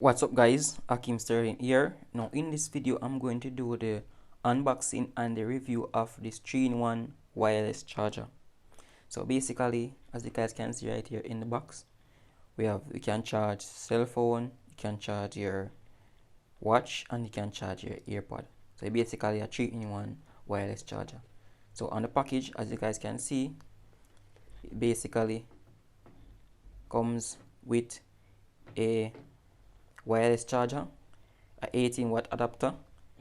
What's up guys, Ackeem Sterling here. Now in this video I'm going to do the unboxing and the review of this 3-in-1 wireless charger. So basically, as you guys can see right here in the box, we can charge cell phone, you can charge your watch, and you can charge your earpod. So basically a 3-in-1 wireless charger. So on the package, as you guys can see, it basically comes with a wireless charger, a 18-watt adapter,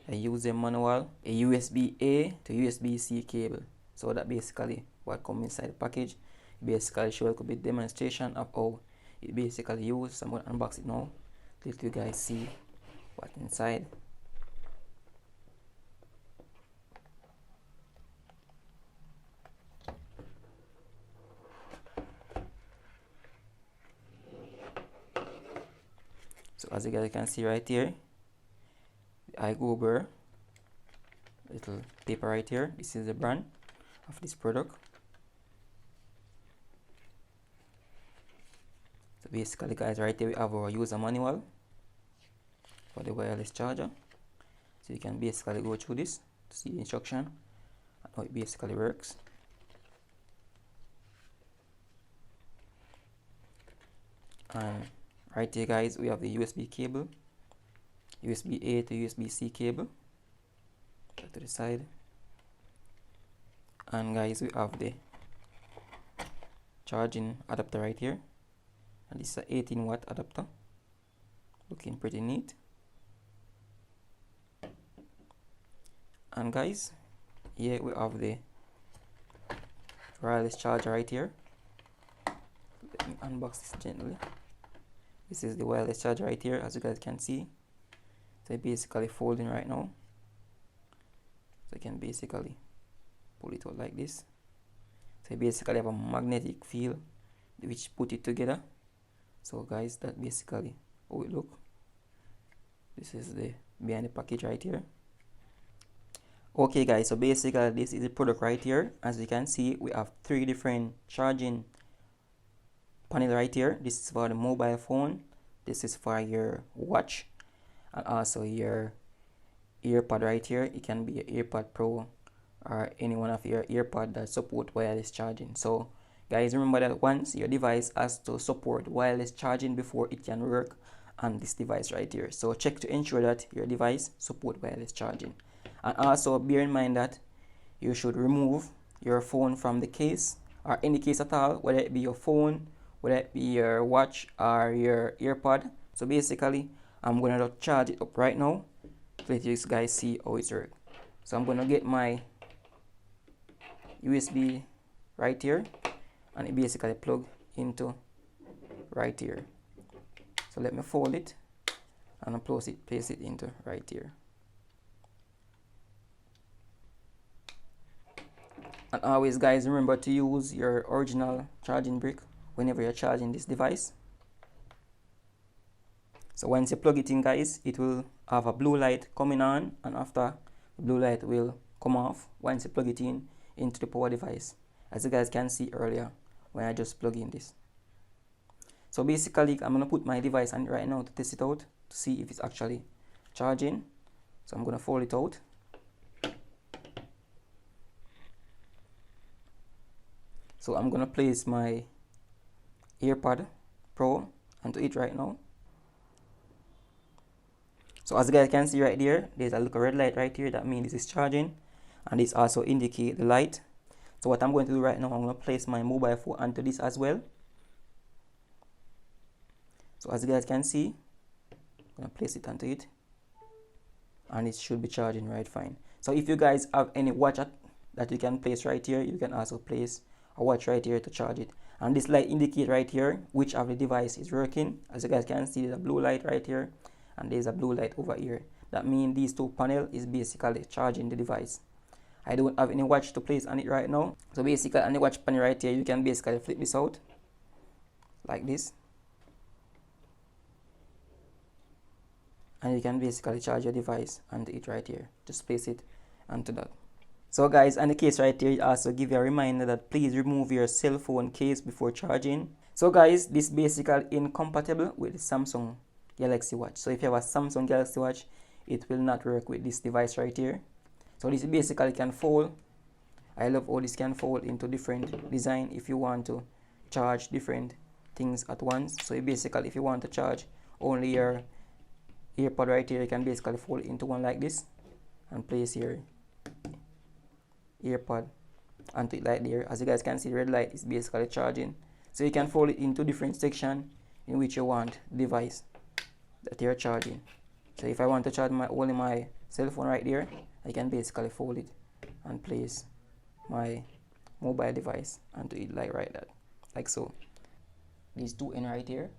a user manual, a USB-A to USB-C cable. So that basically what comes inside the package. Basically show a bit demonstration of how it basically used. So I'm going to unbox it now. Let you guys see what's inside. So as you guys can see right here, the iGober little paper right here. This is the brand of this product. So basically guys, right here we have our user manual for the wireless charger. So you can basically go through this to see the instruction and how it basically works. And right here guys, we have the USB cable, USB-A to USB-C cable. Put to the side. And guys, we have the charging adapter right here, and this is a 18-watt adapter, looking pretty neat. And guys, here we have the wireless charger right here. Let me unbox this gently. This is the wireless charger right here, as you guys can see. So it's basically folding right now, so you can basically pull it out like this. So you basically have a magnetic field which put it together. So guys, that basically how it look. This is the behind the package right here. Okay guys, so basically this is the product right here. As you can see, we have 3 different charging panel right here. This is for the mobile phone, this is for your watch, and also your earpod right here. It can be an earpod Pro or any one of your earpod that support wireless charging. So guys, remember that once your device has to support wireless charging before it can work on this device right here. So check to ensure that your device support wireless charging. And also bear in mind that you should remove your phone from the case, or any case at all, whether it be your phone, whether it be your watch or your earpod. So basically I'm going to charge it up right now to let you guys see how it works. So I'm going to get my USB right here, and it basically plug into right here. So let me fold it and place it into right here. And always guys, remember to use your original charging brick whenever you're charging this device. So once you plug it in guys, it will have a blue light coming on, and after the blue light will come off once you plug it in into the power device, as you guys can see earlier when I just plug in this. So basically I'm going to put my device on it right now to test it out to see if it's actually charging. So I'm going to fold it out. So I'm going to place my earpod Pro onto it right now. So as you guys can see right there, there's a little red light right here. That means this is charging, and this also indicate the light. So what I'm going to do right now, I'm going to place my mobile phone onto this as well. So as you guys can see, I'm going to place it onto it, and it should be charging right fine. So if you guys have any watch that you can place right here, you can also place a watch right here to charge it. And this light indicate right here which of the device is working. As you guys can see, there's a blue light right here, and there's a blue light over here. That means these 2 panels is basically charging the device. I don't have any watch to place on it right now. So basically on the watch panel right here, you can basically flip this out like this, and you can basically charge your device onto it right here. Just place it onto that. So guys, on the case right here, it also give you a reminder that please remove your cell phone case before charging. So guys, this basically incompatible with the Samsung Galaxy Watch. So if you have a Samsung Galaxy Watch, it will not work with this device right here. So this basically can fold. I love how this can fold into different design if you want to charge different things at once. So basically if you want to charge only your earpod right here, you can basically fold into one like this and place your earpod onto it like there. As you guys can see, the red light is basically charging. So you can fold it into different section in which you want the device that you're charging. So if I want to charge only my cell phone right there, I can basically fold it and place my mobile device onto it like that, like so. These two in right here,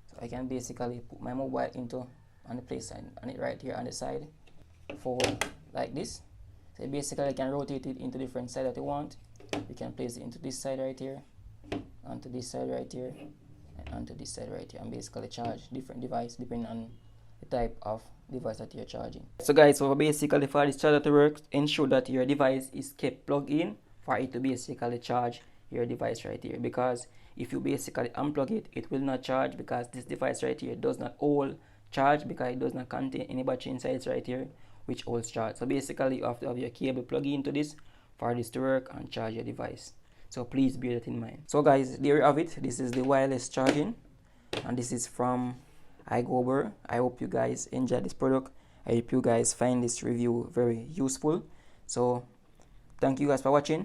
so I can basically put my mobile into on the place and it right here on the side, fold like this. So basically I can rotate it into different side that you want. You can place it into this side right here, onto this side right here, and onto this side right here, and basically charge different device depending on the type of device that you're charging. So guys, so basically for this charger to work, ensure that your device is kept plugged in for it to basically charge your device right here, because if you basically unplug it, it will not charge, because this device right here does not hold charge, because it does not contain any battery inside it right here which holds charge. So basically you have to have your cable plugged into this for this to work and charge your device. So please bear that in mind. So guys, there you have it. This is the wireless charging, and this is from iGober. I hope you guys enjoy this product. I hope you guys find this review very useful. So thank you guys for watching.